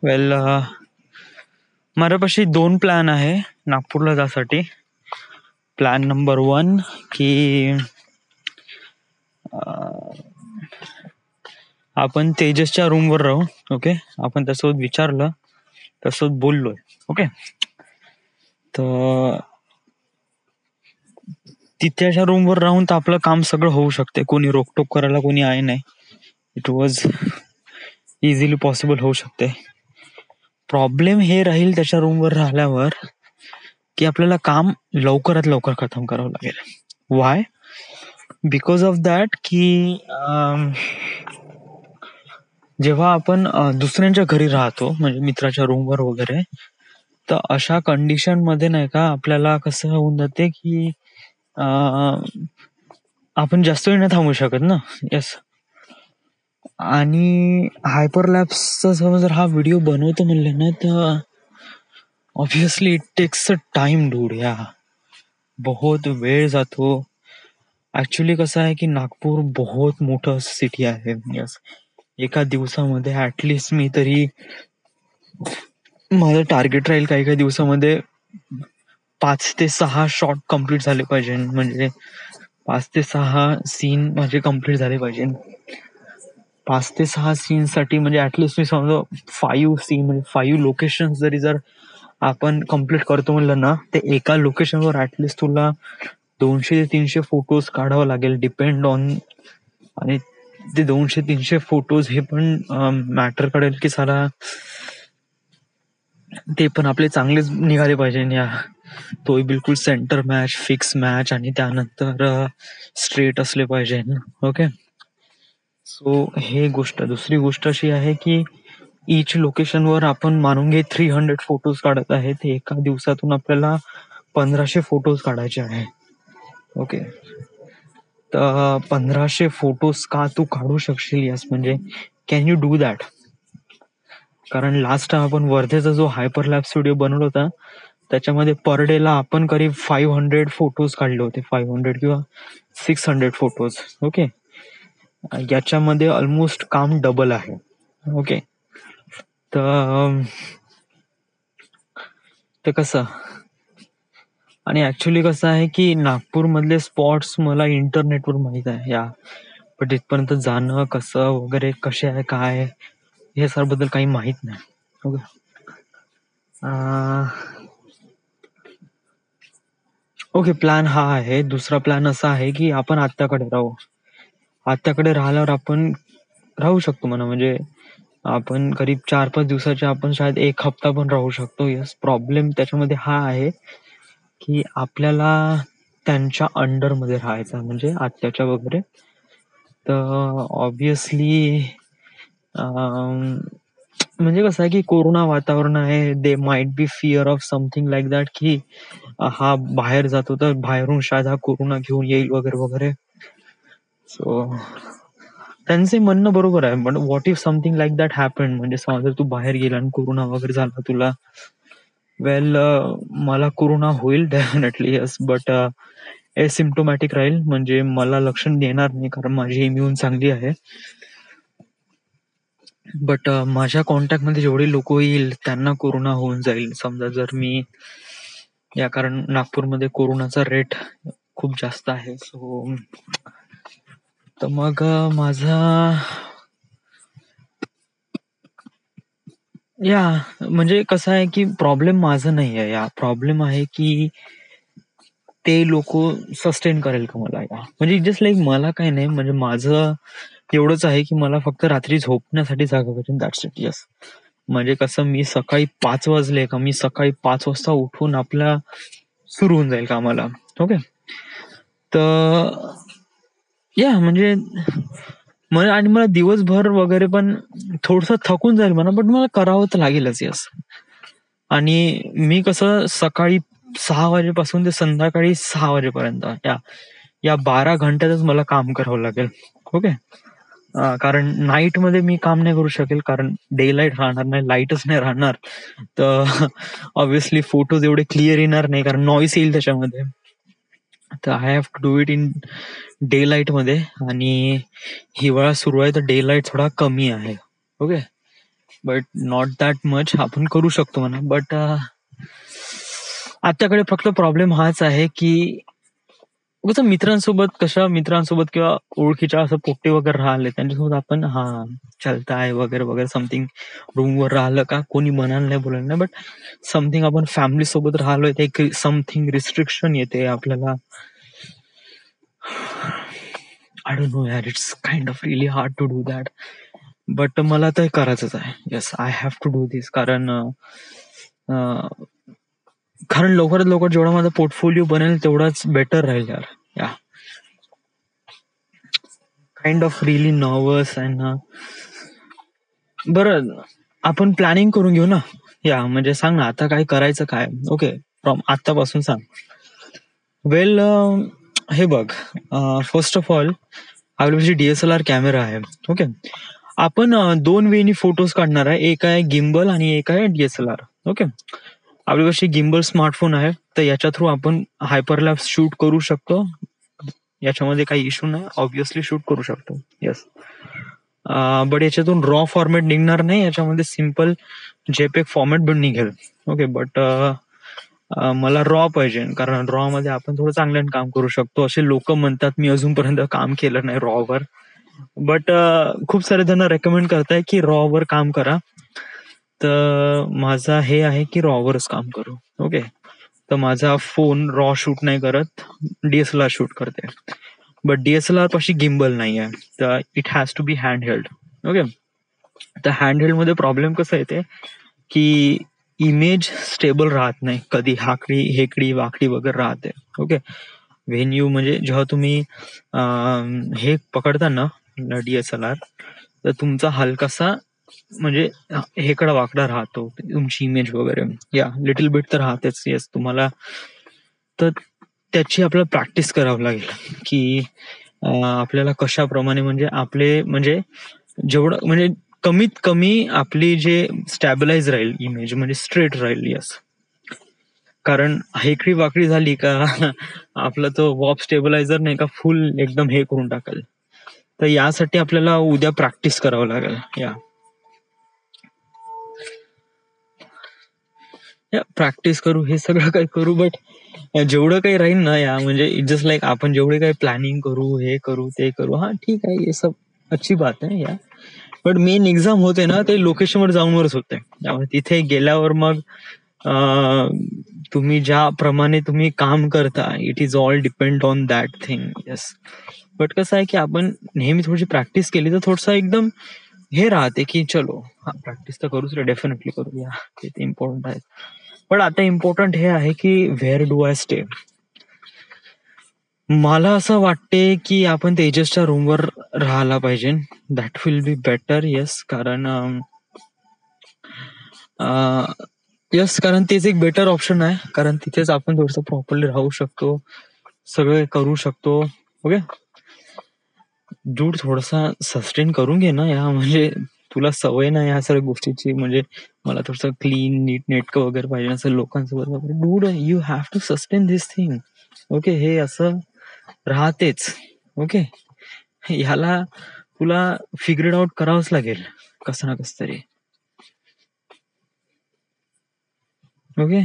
वेल माझ्यापाशी 2 प्लॅन आहे नागपूरला जासाठी. प्लॅन नंबर 1 की आपण तेजसच्या रूमवर राहू. ओके, आपण त्यासोबत विचारलं, त्यासोबत बोललोय. ओके, तर तिथच्या रूमवर राहून तर आपलं काम सगळं होऊ शकते. कोणी रोकटोक करायला कोणी आहे नाही. इट वॉज इझिली पॉसिबल होऊ शकते. प्रॉब्लेम हे राहील त्याच्या रूमवर राहिल्यावर की आपल्याला काम लवकरात लवकर खतम करावं लागेल. वाय? बिकॉज ऑफ दॅट की जेव्हा आपण दुसऱ्यांच्या घरी राहतो, म्हणजे मित्राच्या रूमवर वगैरे, तर अशा कंडिशन मध्ये नाही का आपल्याला कसं होऊन जाते की आपण जास्त वेळ नाही थांबू शकत ना. येस. आणि हायपरलॅप्सचा जर हा व्हिडिओ बनवतो म्हणले ना, तर obviously it takes a time dude. या बहुत वेळ जातो. ऍक्च्युली कसं आहे की नागपूर बहुत मोठं सिटी आहे. यस, एका दिवसामध्ये ऍटलिस्ट मी तरी माझं टार्गेट राहील काही काही दिवसामध्ये 5 ते 6 शॉट कम्प्लीट झाले पाहिजे. म्हणजे 5 ते 6 सीन माझे कम्प्लीट झाले पाहिजे. 5 ते 6 सीन साठी म्हणजे ऍटलिस्ट मी समजा 5 सीन म्हणजे 5 लोकेशन जर आपण कम्प्लीट करतो म्हणलं ना, ते एका लोकेशनवर ऍटलिस्ट तुला 200 ते 300 फोटोज काढावं लागेल, डिपेंड ऑन. आणि ते 200-300 फोटोज हे पण मॅटर करेल की साला ते पण आपले चांगलेच निघाले पाहिजे. या तोही बिलकुल सेंटर मॅच, फिक्स मॅच, आणि त्यानंतर स्ट्रेट असले पाहिजे. ओके, सो हे गोष्ट. दुसरी गोष्ट अशी आहे की इच लोकेशनवर आपण मानून घे 300 फोटोज काढत आहे, ते एका दिवसातून आपल्याला 1500 फोटोज काढायचे आहे. ओके, तर 1500 फोटोज का तू काढू शकशील? यस, म्हणजे कॅन यू डू दॅट? कारण लास्ट टाइम आपण वर्धेचा जो हायपरलॅप्स व्हिडिओ बनवला होता, त्याच्यामध्ये पर डे ला आपण करीब 500 फोटोज काढले होते. 500 किंवा 600 फोटोज. ओके, याच्यामध्ये ऑलमोस्ट काम डबल आहे. ओके, तर कसं. आणि ऍक्च्युली कसं आहे की नागपूर मधले स्पॉट्स मला इंटरनेटवर माहित आहे. या पण तिथपर्यंत जाणं कसं वगैरे, कसे आहे काय, हे बद्दल काही माहित नाही. ओके, ओके, प्लॅन हा आहे. दुसरा प्लॅन असा आहे की आपण आत्याकडे राहू. आत्याकडे राहिल्यावर आपण राहू शकतो म्हणा, म्हणजे आपण करीब 4-5 दिवसाचे, आपण शायद 1 हप्ता पण राहू शकतो. यस, प्रॉब्लेम त्याच्यामध्ये हा आहे की आपल्याला त्यांच्या अंडरमध्ये राहायचं, म्हणजे आत्याच्या वगैरे. तर ऑब्विसली म्हणजे कसं आहे की कोरोना वातावरण आहे. They might be fear of something like that की हा बाहेर जातो तर बाहेरून शायद हा कोरोना घेऊन येईल वगैरे वगैरे. सो त्यांचे म्हणणं बरोबर आहे, पण what if something like that happen, म्हणजे समजा तू बाहेर गेला आणि कोरोना वगैरे झाला तुला, वेल मला कोरोना होईल डेफिनेटली. यस, बट एसिम्प्टोमॅटिक राहील, म्हणजे मला लक्षण देणार नाही कारण माझी इम्युन चांगली आहे. बट माझ्या कॉन्टॅक्टमध्ये जेवढे लोक येईल त्यांना कोरोना होऊन जाईल समजा जर मी, या कारण नागपूरमध्ये कोरोनाचा रेट खूप जास्त आहे. सो तर मग माझा या म्हणजे कसं आहे की प्रॉब्लेम माझा नाही आहे. या प्रॉब्लेम आहे की ते लोक सस्टेन करेल का मला. या म्हणजे जस्ट लाईक मला काय नाही, म्हणजे माझं एवढंच आहे की मला फक्त रात्री झोपण्यासाठी जागा पाहिजे. That's it. यस, म्हणजे कसं, मी सकाळी 5 वाजले का मी सकाळी 5 वाजता उठून आपला सुरू होऊन जाईल कामाला. ओके, तर या म्हणजे मला, आणि मला दिवसभर वगैरे पण थोडस थकून जाईल म्हणा, बट मला करावं तर लागेलच. यस, आणि मी कसं सकाळी 6 वाजेपासून ते संध्याकाळी 6 वाजेपर्यंत या 12 घंट्यातच मला काम करावं लागेल. ओके, कारण नाईट मध्ये मी काम नाही करू शकेल, कारण डे लाईट राहणार नाही, लाईटच नाही राहणार. तर ऑब्विसली फोटोज एवढे क्लिअर येणार नाही, कारण नॉईस येईल त्याच्यामध्ये. तर I have to do it in daylight मध्ये. आणि हिवाळा सुरू आहे तर डे लाईट थोडा कमी आहे. Okay, but not that much आपण करू शकतो म्हणा. बट आत्याकडे फक्त प्रॉब्लेम हाच आहे की कसं मित्रांसोबत किंवा ओळखीच्या असं पोट्टे वगैरे राहिले त्यांच्यासोबत आपण हा चालताय वगैरे वगैरे समथिंग रूमवर राहिलं का कोणी म्हणाल नाही बोलायला नाही. बट समथिंग आपण फॅमिली सोबत राहिलोय ते एक समथिंग रिस्ट्रिक्शन येते आपल्याला. आय डोंट नो यार, it's kind of really hard to do that. But मला तर करायचंच आहे. Yes, I have to do this. कारण लवकरात लवकर जेवढा माझा पोर्टफोलिओ बनेल तेवढाच बेटर राहील यार. या kind of really nervous and बरं आपण प्लॅनिंग करून घेऊ ना. या म्हणजे सांग ना आता काय करायचं काय. ओके, फ्रॉम आतापासून सांग. वेल हे बघ, फर्स्ट ऑफ ऑल आपल्यापाशी DSLR कॅमेरा आहे. ओके, आपण दोन वेनी फोटोज काढणार आहे. एक आहे गिम्बल आणि एक आहे DSLR. ओके, आपल्यापाशी गिम्बल स्मार्टफोन आहे तर याच्या थ्रू आपण हायपरलॅप शूट करू शकतो. याच्यामध्ये काही इश्यू नाही, ऑब्विसली शूट करू शकतो. येस, बट याच्यातून रॉ फॉर्मॅट निघणार नाही, याच्यामध्ये सिम्पल JPEG फॉर्मॅट पण निघेल. ओके, बट मला रॉ पाहिजे कारण रॉ मध्ये आपण थोडं चांगल्याने काम करू शकतो असे लोक म्हणतात. मी अजूनपर्यंत काम केलं नाही रॉ वर, बट खूप सारे जण रेकमेंड करताय की रॉ वर काम करा. तर माझा हे आहे की रॉ वरच काम करू. ओके, तर माझा फोन रॉ शूट नाही करत, DSLR शूट करते. बट DSLR पाशी गिम्बल नाही आहे तर it has to be hand held. Okay, तर हँड हेल्ड मध्ये प्रॉब्लेम कसा येते की इमेज स्टेबल राहत नाही, कधी हाकडी हेकडी वाकडी वगैरे राहते. ओके, व्हेन यू म्हणजे जेव्हा तुम्ही हे पकडता ना DSLR तर तुमचा हलकासा म्हणजे हेकडा वाकडा राहतो तुमची इमेज वगैरे. या लिटिल बिट तर राहतेच. येस, तुम्हाला तर त्याची आपल्याला प्रॅक्टिस करावं लागेल की आपल्याला कशाप्रमाणे म्हणजे आपले म्हणजे जेवढं म्हणजे कमीत कमी आपली जे स्टॅबिलाइज राहील इमेज म्हणजे स्ट्रेट राहील. यस, कारण हेकडी वाकडी झाली का आपला तो वॉप स्टेबलायझर नाही का फुल एकदम हे करून टाकेल. तर यासाठी आपल्याला उद्या प्रॅक्टिस करावं लागेल. या प्रॅक्टिस करू, हे सगळं काही करू. बट जेवढं काही राहील ना या म्हणजे जस्ट लाईक आपण जेवढे काही प्लॅनिंग करू, हे करू ते करू, हा ठीक आहे, हे सब अच्छी बात आहे या. बट मेन एक्झाम होते ना ते लोकेशनवर जाऊनवरच होते. त्यामुळे तिथे गेल्यावर मग तुम्ही ज्याप्रमाणे तुम्ही काम करता it is all depend on that thing. Yes, but कसं आहे की आपण नेहमी थोडीशी प्रॅक्टिस केली तर थोडस एकदम हे राहते की चलो हा प्रॅक्टिस तर करूच रे, डेफिनेटली करूया, ते इम्पॉर्टंट आहे. पण आता इम्पॉर्टंट हे आहे की व्हेअर डू आय स्टे. मला असं वाटते की आपण तेजसच्या रूमवर राहायला पाहिजे. That will be better. Yes, कारण येस कारण तेच एक बेटर ऑप्शन आहे. कारण तिथेच आपण थोडस प्रॉपरली राहू शकतो, सगळं करू शकतो. ओके डूड, थोडासा सस्टेन करून घे ना या, म्हणजे तुला सवय नाही या सगळ्या गोष्टीची. म्हणजे मला थोडस क्लीन नीट नेटकं वगैरे पाहिजे असं लोकांसोबत वगैरे. Dude, you have to sustain this thing. Okay, हे असं राहतेच. ओके, ह्याला तुला फिगर आउट करावंच लागेल कसं ना कसं तरी. ओके,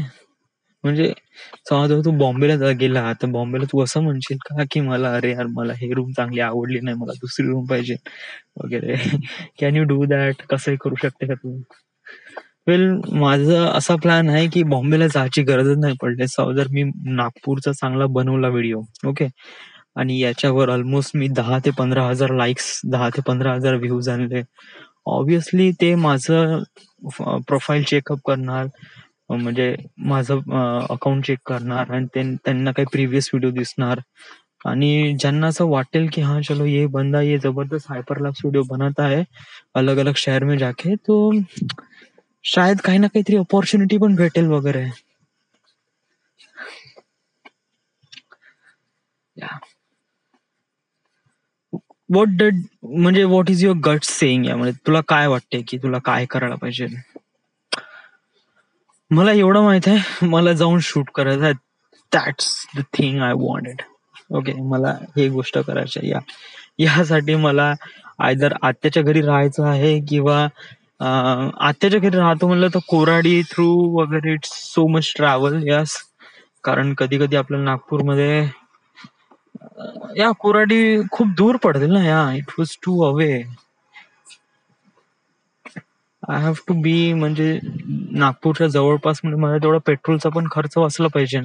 म्हणजे समजा तू बॉम्बेला गेला तर बॉम्बेला तू असं म्हणशील का की मला अरे यार मला हे रूम चांगली आवडली नाही, मला दुसरी रूम पाहिजे वगैरे. Can you do that? कसंही करू शकते का तू? वेल, माझं असा प्लॅन आहे की बॉम्बेला जायची गरजच नाही पडली. जर मी नागपूरचा चांगला बनवला व्हिडिओ, ओके, आणि याच्यावर ऑलमोस्ट मी 10,000 ते 15,000 लाईक्स, 10,000 ते 15,000 व्ह्यूज आणले, ऑब्विसली ते माझं प्रोफाईल चेकअप करणार, म्हणजे माझं अकाउंट चेक करणार आणि त्यांना काही प्रिव्हियस व्हिडिओ दिसणार आणि ज्यांना असं वाटेल की हाँ चलो ये बंदा ये जबरदस्त हाइपरलैप्स वीडियो बनाता है अलग अलग शहर में जाके, तो शायद काही ना काहीतरी अपॉर्च्युनिटी पण भेटेल वगैरे. व्हॉट इज युअर गट सेइंग यामध्ये तुला काय वाटते की तुला काय करायला पाहिजे? मला एवढं माहित आहे, मला जाऊन शूट करायचं आहे. That's the thing I wanted. Okay, मला हे गोष्ट करायची आहे. यासाठी मला आयदर आत्याच्या घरी राहायचं आहे किंवा आत्याच्या घरी राहतो म्हणलं तर कोराडी थ्रू वगैरे it's so much travel yes. कारण कधी कधी आपल्याला नागपूरमध्ये या कोराडी खूप दूर पडते ना या. It was too away. I have to be म्हणजे नागपूरच्या जवळपास म्हणजे मला तेवढा पेट्रोलचा पण खर्च वाचला पाहिजे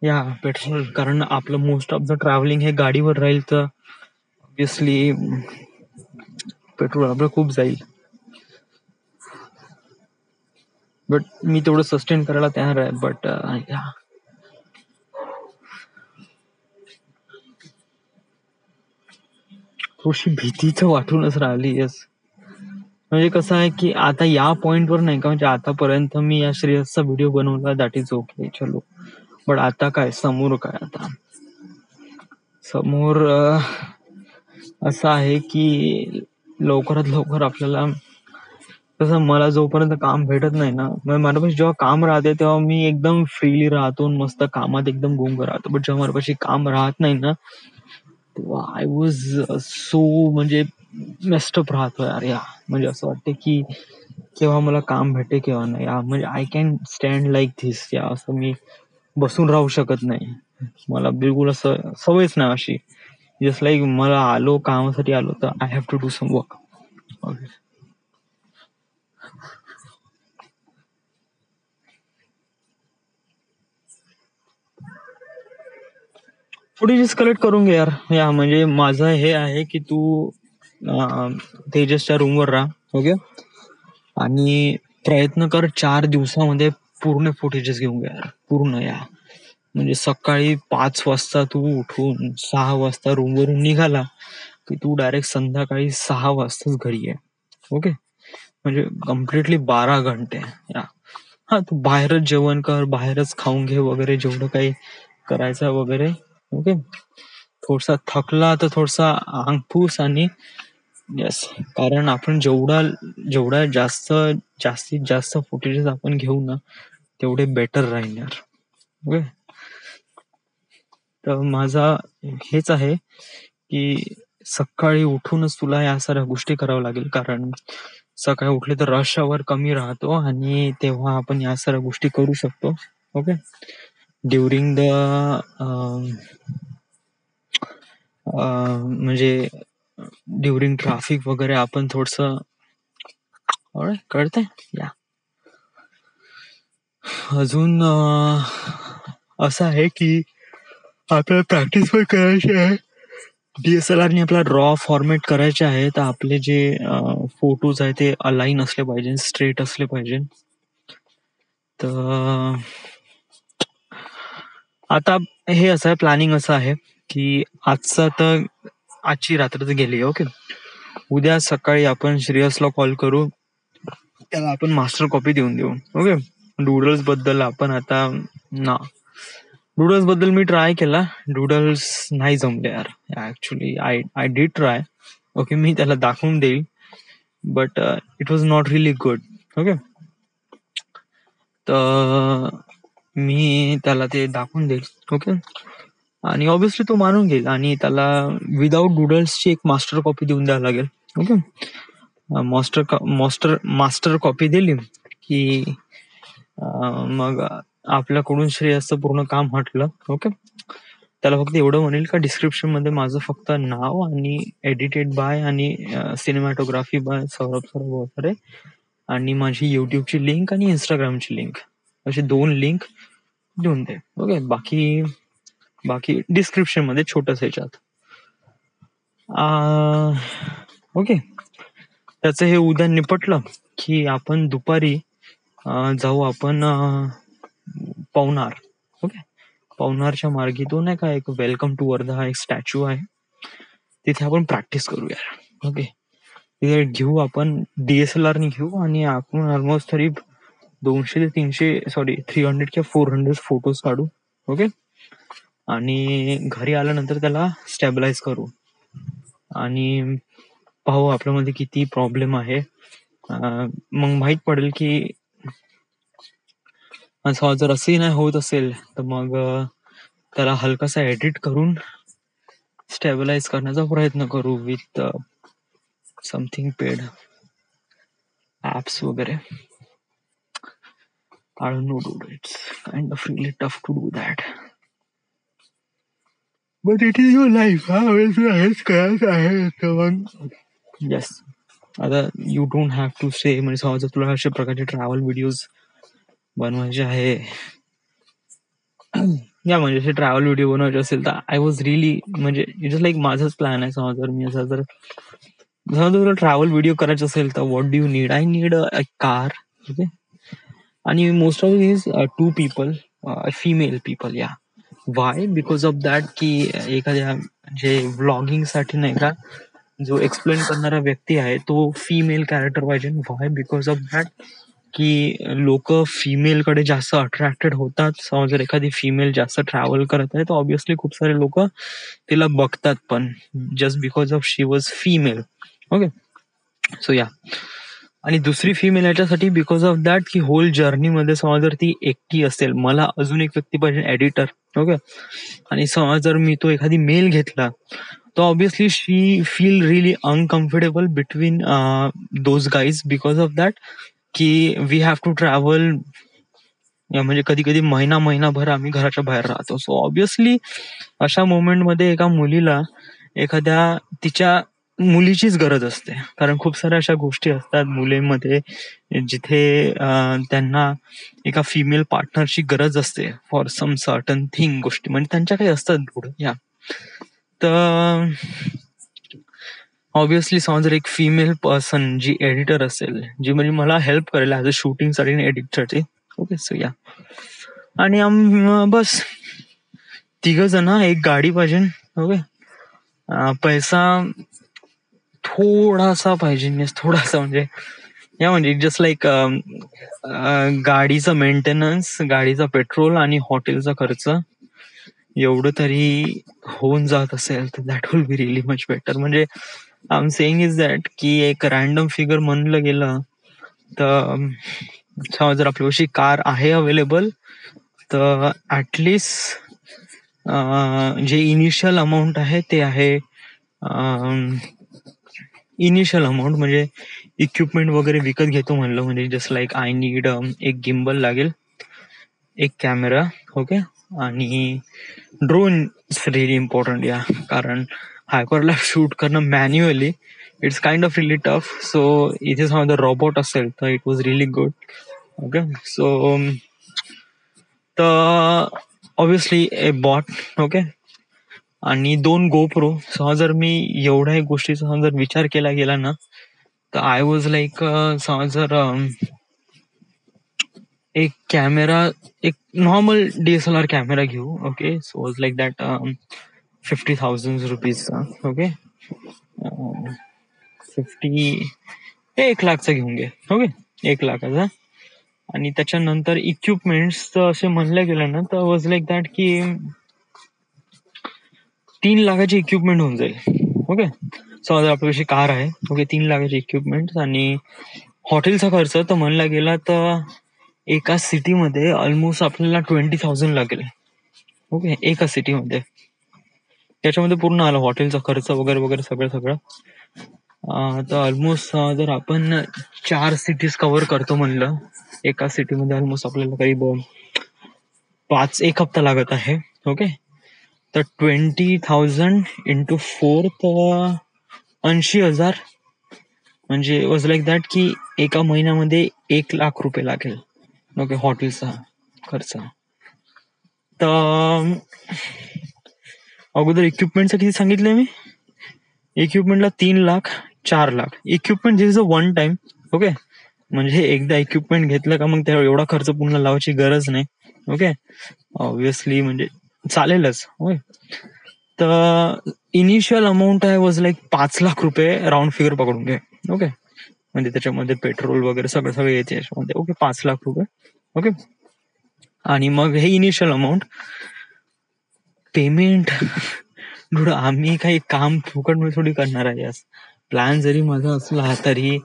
या पेट्रोल. कारण आपलं मोस्ट ऑफ द ट्रॅव्हलिंग हे गाडीवर राहील तर ऑब्विसली पेट्रोल आपलं खूप जाईल. बट मी तेवढं सस्टेन करायला तयार आहे. बट थोडीशी भीतीच वाटूनच राहिली. येस म्हणजे कसं आहे की आता या पॉइंटवर नाही का म्हणजे आतापर्यंत मी या श्रेयसचा व्हिडिओ बनवला दॅट इज ओके चलो. बट आता काय समोर काय आता समोर असं आहे की लवकरात लवकर आपल्याला तसं मला जोपर्यंत काम भेटत नाही ना माझ्यापाशी जेव्हा काम राहते तेव्हा मी एकदम फ्रीली राहतो मस्त कामात एकदम गुंग राहतो. बट जेव्हा माझ्यापाशी काम राहत नाही ना तेव्हा आय वॉज सो म्हणजे मेस्टअप राहतो यार. या म्हणजे असं वाटतं की केव्हा मला काम भेटे केव्हा नाही. या म्हणजे I can stand like this. या असं मी बसून राहू शकत नाही. मला बिलकुल असं सवयच नाही अशी. जस्ट लाईक मला आलो कामासाठी आलो तर I have to do some work. Footages collect करून घे यार. या म्हणजे माझं हे आहे की तू तेजसच्या रूमवर राहा ओके आणि प्रयत्न कर 4 दिवसामध्ये पूर्ण फुटेजेस घेऊन घ्या यार. पूर्ण या म्हणजे सकाळी 5 वाजता तू उठून 6 वाजता रूमवरून निघाला की तू डायरेक्ट संध्याकाळी 6 वाजताच घरी आहे ओके. म्हणजे कम्प्लिटली 12 घंटे. या हा तू बाहेरच जेवण कर बाहेरच खाऊन घे वगैरे जेवढं काही करायचं वगैरे ओके. थोडसा थकला तर थोडसा अंग फूस आणि येस कारण आपण जेवढा जास्तीत जास्त फुटेजेस आपण घेऊ ना तेवढे बेटर राहणार ओके. तर माझा हेच आहे की सकाळी उठूनच तुला या साऱ्या गोष्टी कराव्या लागेल. कारण सकाळी उठले तर रश आवर कमी राहतो आणि तेव्हा आपण या साऱ्या गोष्टी करू शकतो ओके. ड्युरिंग द म्हणजे ड्युरिंग ट्रॅफिक वगैरे आपण थोडस कळतंय. या अजून असं आहे की आपल्याला प्रॅक्टिस पण करायची आहे. DSLR ने आपला रॉ फॉर्मॅट करायचे आहे तर आपले जे फोटोज आहेत ते अलाईन असले पाहिजे स्ट्रेट असले पाहिजे. तर आता हे असं आहे प्लॅनिंग असं आहे की आजची रात्र तर गेली ओके. उद्या सकाळी आपण श्रेयसला कॉल करू त्याला आपण मास्टर कॉपी देऊन देऊ ओके. डुडल्स बद्दल आपण आता डुडल्स बद्दल मी ट्राय केला. डुडल्स नाही जमले यार actually. I did try okay. मी त्याला दाखवून देईल but it was not really good okay. तर मी त्याला ते दाखवून देईल ओके आणि ऑब्विसली तो मानून घेईल आणि त्याला विदाउट डुडल्सची एक मास्टर कॉपी देऊन द्यावं लागेल ओके. मास्टर कॉपी दिली की मग आपल्याकडून श्रेयसचं पूर्ण काम हटलं ओके. त्याला फक्त एवढं म्हणेल का डिस्क्रिप्शन मध्ये माझं फक्त नाव आणि एडिटेड बाय आणि सिनेमॅटोग्राफी बाय सौरभ वगैरे आणि माझी युट्यूबची लिंक आणि इंस्टाग्रामची लिंक असे 2 लिंक देऊन दे ओके. बाकी डिस्क्रिप्शन मध्ये छोटस ह्याच्यात ओके. त्याचं हे उद्या निपटलं की आपण दुपारी जाऊ आपण पवनार ओके. पवनारच्या मार्गी तो नाही का एक वेलकम टू वर्धा हा एक स्टॅच्यू आहे तिथे आपण प्रॅक्टिस करूया ओके. तिथे घेऊ आपण DSLR ने घेऊ आणि आपण ऑलमोस्ट तरी 200 ते 300 किंवा 400 फोटोज काढू ओके. आणि घरी आल्यानंतर त्याला स्टॅबिलाइज करू आणि पाहू आपल्यामध्ये किती प्रॉब्लेम आहे. मग माहित पडेल की जर असंही नाही होत असेल तर मग त्याला हलकासा एडिट करून स्टॅबिलाइज करण्याचा प्रयत्न करू विथ समथिंग पेड ऍप्स वगैरे. I don't know, dude. It's kind of really tough to do that. But it is your life, huh? हेच करायचं आहे तर मग येस. आता यू डोंट हॅव टू से म्हणजे समजा तुला अशा प्रकारचे ट्रॅव्हल व्हिडिओज बनवायचे आहे या म्हणजे असे ट्रॅव्हल व्हिडिओ बनवायचे असेल तर आय वॉज रिअली म्हणजे इट्स लाईक माझाच प्लॅन आहे. समजा जर मी असं जर समजा तुला ट्रॅव्हल व्हिडिओ करायचं असेल तर what do you need? I need a car. Okay. आणि most of is 2 people, female people. Yeah why? Because of that की एखाद्या जे व्लॉगिंग साठी नाही का जो एक्सप्लेन करणारा व्यक्ती आहे तो फिमेल कॅरेक्टर पाहिजे. वाय? बिकॉज ऑफ दॅट की लोक फिमेल कडे जास्त अट्रॅक्टेड होतात. समजा जर एखादी फिमेल जास्त ट्रॅव्हल करत आहे तर ऑब्व्हियसली खूप सारे लोक तिला बघतात पण just because of she was female. Okay. So या. आणि दुसरी फिमेल याच्यासाठी बिकॉज ऑफ दॅट की होल जर्नीमध्ये समजा जर ती एकटी असेल, मला अजून एक व्यक्ती पाहिजे एडिटर. ओके. आणि समजा जर मी तो एखादी मेल घेतला तर obviously she feel really uncomfortable between those guys because of that की वी हॅव टू ट्रॅव्हल. म्हणजे कधी कधी महिनाभर आम्ही घराच्या बाहेर राहतो. सो ऑब्व्हियसली अशा मोमेंटमध्ये एका मुलीला एखाद्या तिच्या मुलीचीच गरज असते. कारण खूप साऱ्या अशा गोष्टी असतात मुलींमध्ये जिथे त्यांना एका फिमेल पार्टनरची गरज असते फॉर सम सर्टन थिंग गोष्टी म्हणजे त्यांच्या काही असतात पुढे. या तर ऑब्व्हियसली समजा जर एक फिमेल पर्सन जी एडिटर असेल जी म्हणजे मला हेल्प करेल ऍज अ शूटिंगसाठी आणि एडिटसाठी. ओके. सो या. आणि बस 3 जण, एक गाडी पाहिजे. ओके. पैसा थोडासा पाहिजे, थोडासा म्हणजे या म्हणजे जस्ट लाईक गाडीचं मेंटेनन्स, गाडीचा पेट्रोल आणि हॉटेलचा खर्च एवढं तरी होऊन जात असेल तर that will be really much better. म्हणजे I am saying is that की एक रॅन्डम फिगर म्हणलं गेलं तर जर आपल्यापाशी कार आहे अवेलेबल तर ऍटलिस्ट जे इनिशियल अमाऊंट आहे ते आहे इनिशियल अमाऊंट म्हणजे इक्विपमेंट वगैरे विकत घेतो म्हणलं म्हणजे जस्ट लाईक आय नीड एक गिम्बल लागेल, एक कॅमेरा. ओके. आणि ड्रोन इट्स रिअली इम्पॉर्टंट. या कारण हायपरलॅप शूट करणं manually it's kind of really tough. So इथे समजा रोबोट असेल तर it was really good. Okay. So तर ऑब्व्हियसली ए बॉट. ओके. आणि 2 गोप्रो. समजा जर मी एवढ्या गोष्टीचा जर विचार केला गेला ना तर आय वॉज लाईक समजा जर एक कॅमेरा, एक नॉर्मल DSLR कॅमेरा घेऊ. Okay. So was like that 50,000 रुपीजचा. ओके. 1 लाखचा घेऊन घे. ओके. 1 लाखाचा. आणि त्याच्यानंतर इक्विपमेंट्स असे म्हणलं गेलं ना तर वॉज लाईक दॅट की 3 लाखाची इक्विपमेंट होऊन जाईल. ओके. समजा आपल्यापाशी कार आहे. ओके. 3 लाखाची इक्विपमेंट आणि हॉटेलचा खर्च तर म्हणला गेला तर एका सिटीमध्ये ऑलमोस्ट आपल्याला 20,000 लागेल. ओके. एका सिटीमध्ये त्याच्यामध्ये पूर्ण आलं हॉटेलचा खर्च वगैरे वगैरे सगळं. तर ऑलमोस्ट जर आपण 4 सिटीज कव्हर करतो म्हणलं एका सिटीमध्ये ऑलमोस्ट आपल्याला करीब 1 हप्ता लागत आहे. ओके. तर 20,000 into 4 तर 80,000 म्हणजे वॉज लाईक दॅट की एका महिन्यामध्ये 1 लाख रुपये लागेल. ओके. हॉटेलचा खर्च. तर अगोदर इक्विपमेंटचं किती सांगितलंय मी? इक्विपमेंटला 3 lakh 4 lakh. Equipment is a one time. Okay. म्हणजे एकदा इक्विपमेंट घेतलं का मग त्या एवढा खर्च पुन्हा लावायची गरज नाही. ओके. ऑब्व्हियसली म्हणजे चालेलच. ओके. तर इनिशियल अमाऊंट आहे वॉज लाईक 5 लाख रुपये राऊंड फिगर पकडून घे. ओके. म्हणजे त्याच्यामध्ये पेट्रोल वगैरे सगळं येते याच्यामध्ये. ओके. 5 लाख रुपये. ओके. आणि मग हे इनिशियल अमाऊंट. पेमेंट डूड आम्ही काही काम फुकट थोडी करणार आहे. प्लॅन जरी माझा असला तरी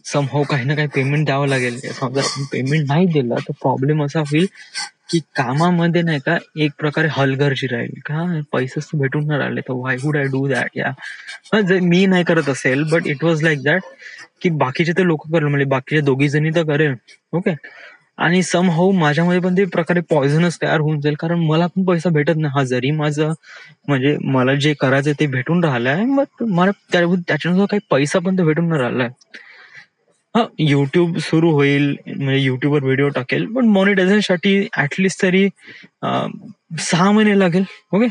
समहाऊ काही ना काही पेमेंट द्यावं लागेल. समजा पेमेंट नाही दिलं तर प्रॉब्लेम असा होईल की कामामध्ये नाही का एक प्रकारे हलगर्जी राहील का पैसेच तर भेटून नाही राहिले तर why would I do that या. मी नाही करत असेल but it was like that की बाकीचे तर लोक करेल म्हणजे बाकीचे दोघी जणी तर करेल. ओके. आणि सम हाऊ माझ्यामध्ये पण ते प्रकारे पॉइझनच तयार होऊन जाईल कारण मला पण पैसा भेटत नाही. हा जरी माझं म्हणजे मला जे करायचं ते भेटून राहिलंय मग मला त्याच्यानुसार काही पैसा पण तर भेटून नाही राहिलाय. हा युट्यूब सुरू होईल म्हणजे युट्यूबवर व्हिडिओ टाकेल पण मॉनिटायझेशन साठी ऍटलिस्ट तरी 6 महिने लागेल. ओके.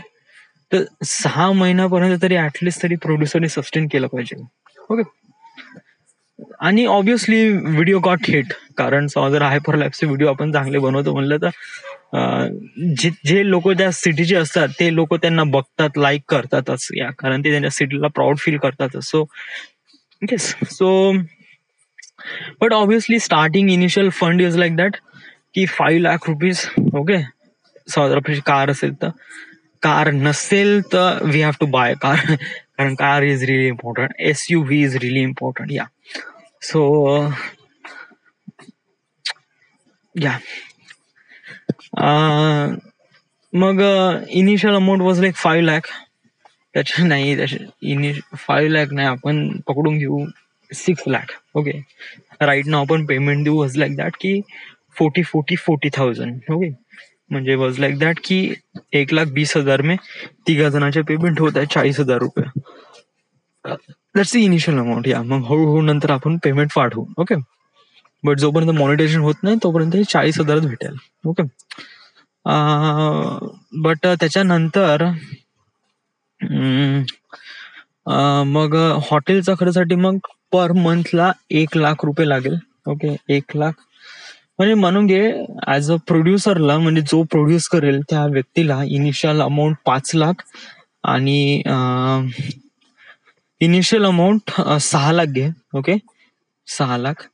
तर 6 महिन्यापर्यंत तरी ऍटलिस्ट तरी प्रोड्युसरने सस्टेन केलं पाहिजे. ओके. आणि ऑब्विसली व्हिडिओ गॉट हिट कारण जर हायपरलॅप्सचे व्हिडिओ आपण चांगले बनवतो म्हणलं तर जे लोक त्या सिटीचे असतात ते लोक त्यांना बघतात लाईक करतातच या कारण ते त्यांच्या सिटीला प्राऊड फील करतातच. So yes. So but obviously starting initial fund is like that की 5 लाख रुपीज. ओके. जर आपली कार असेल तर कार नसेल तर we have to buy car कारण car is really important. SUV is really important yeah. So yeah मग initial amount was like 5 lakh. त्याच्या नाही त्याच्या 5 लाख नाही आपण पकडून घेऊ 6 लाख. ओके. राईट नाव आपण पेमेंट देऊ वॉज लाईक दॅट की 40,000. ओके. म्हणजे वॉज लाईक दॅट की 1,20,000 में 3 जणांचे पेमेंट होत आहे 40,000 रुपये. दॅट्स द इनिशियल अमाऊंट या. मग हळूहळू नंतर आपण पेमेंट वाढवू. ओके. बट जोपर्यंत मॉनिटायझेशन होत नाही तोपर्यंत 40,000 भेटेल. ओके. बट त्याच्यानंतर मग हॉटेलचा खर्चासाठी मग पर मंथला 1 लाख रुपये लागेल. ओके. 1 लाख म्हणजे म्हणून घे ऍज अ प्रोड्युसरला म्हणजे जो प्रोड्यूस करेल त्या व्यक्तीला इनिशियल अमाऊंट 5 लाख आणि इनिशियल अमाऊंट 6 लाख घे. ओके. 6 लाख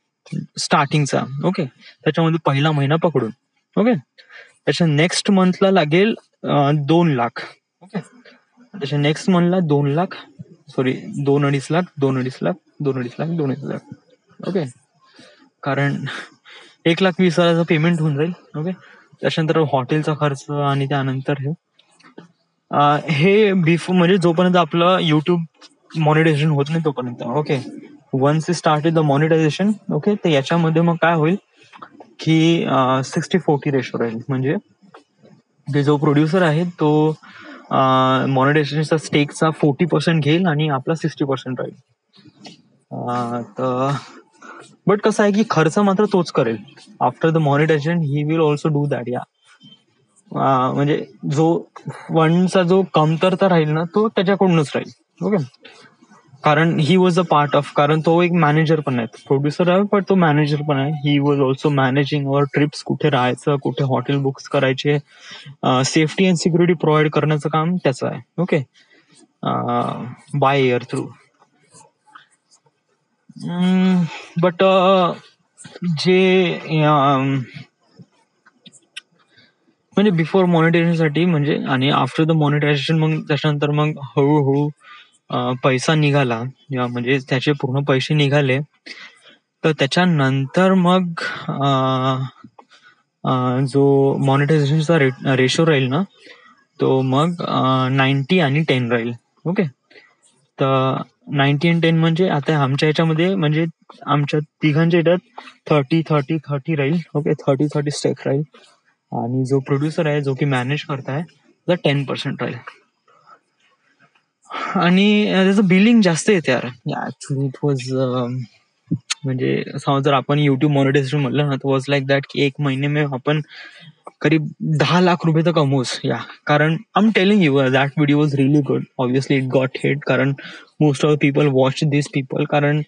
स्टार्टिंगचा. ओके. त्याच्यामध्ये पहिला महिना पकडून. ओके. त्याच्या नेक्स्ट मंथला लागेल 2 लाख. ओके. त्याच्या नेक्स्ट मंथला 2 लाख सॉरी 2-2.5 लाख 2-2.5 लाख 2-2.5 लाख 2-2.5 लाख. ओके. कारण 1,20,000 पेमेंट होऊन जाईल. ओके. त्याच्यानंतर हॉटेलचा खर्च आणि त्यानंतर हे बिफोर म्हणजे जोपर्यंत आपलं युट्यूब मॉनिटायझेशन होत नाही तोपर्यंत. Okay. Once started the monetization. Okay. तर याच्यामध्ये मग काय होईल की 60-40 रेशो राहील म्हणजे जो प्रोड्युसर आहे तो मॉनिटायझेशनचा स्टेकचा 40% घेईल आणि आपला 60% राहील. तर बट कसं आहे की खर्च मात्र तोच करेल. After the monetization he will also do that या. म्हणजे जो फंडचा जो कमतरता राहील ना तो त्याच्याकडूनच राहील. ओके. कारण he was a part of कारण तो एक मॅनेजर पण आहे. प्रोड्युसर आहे पण तो मॅनेजर पण आहे. He was also managing our trips. कुठे राहायचं कुठे हॉटेल बुक्स करायचे सेफ्टी अँड सिक्युरिटी प्रोव्हाइड करण्याचं काम त्याचं आहे. Okay. By air through. But जे म्हणजे बिफोर मॉनिटायझेशनसाठी म्हणजे आणि आफ्टर द मॉनिटायझेशन मग त्याच्यानंतर मग हळूहळू पैसा निघाला म्हणजे त्याचे पूर्ण पैसे निघाले तर त्याच्यानंतर मग जो मॉनिटायझेशनचा रेशो राहील ना तो मग 90 आणि 10 राहील. ओके. तर 90 आणि 10 म्हणजे आता आमच्या ह्याच्यामध्ये म्हणजे आमच्या तिघांच्या ह्याच्यात 30-30-30 राहील. ओके. 30-30 स्टेक राहील आणि जो प्रोड्युसर आहे जो की मॅनेज करताय तर 10% राहील. आणि त्याचं बिलिंग जास्त येते यार. ऍक्च्युली इट वॉज म्हणजे जर आपण युट्यूब मॉनिटायझेशन म्हटलं ना तर वॉज लाईक दॅट की 1 महिने में आपण करीब 10 लाख रुपये तर कमवूच या. कारण I am telling you that video was really good. Obviously it got hit कारण most of the people watch this people कारण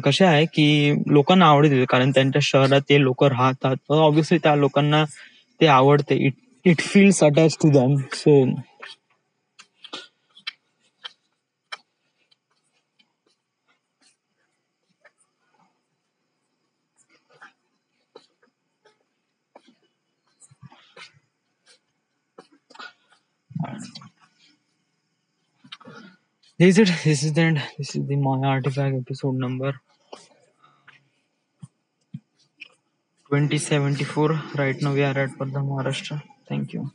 कसे आहे की लोकांना आवडते कारण त्यांच्या शहरात ते लोक राहतात ऑब्विसली त्या लोकांना ते आवडते. It feels attach to them. So this is the end. This is the Maya Artifact episode number 2074. Right now we are at Pardha, Maharashtra. Thank you.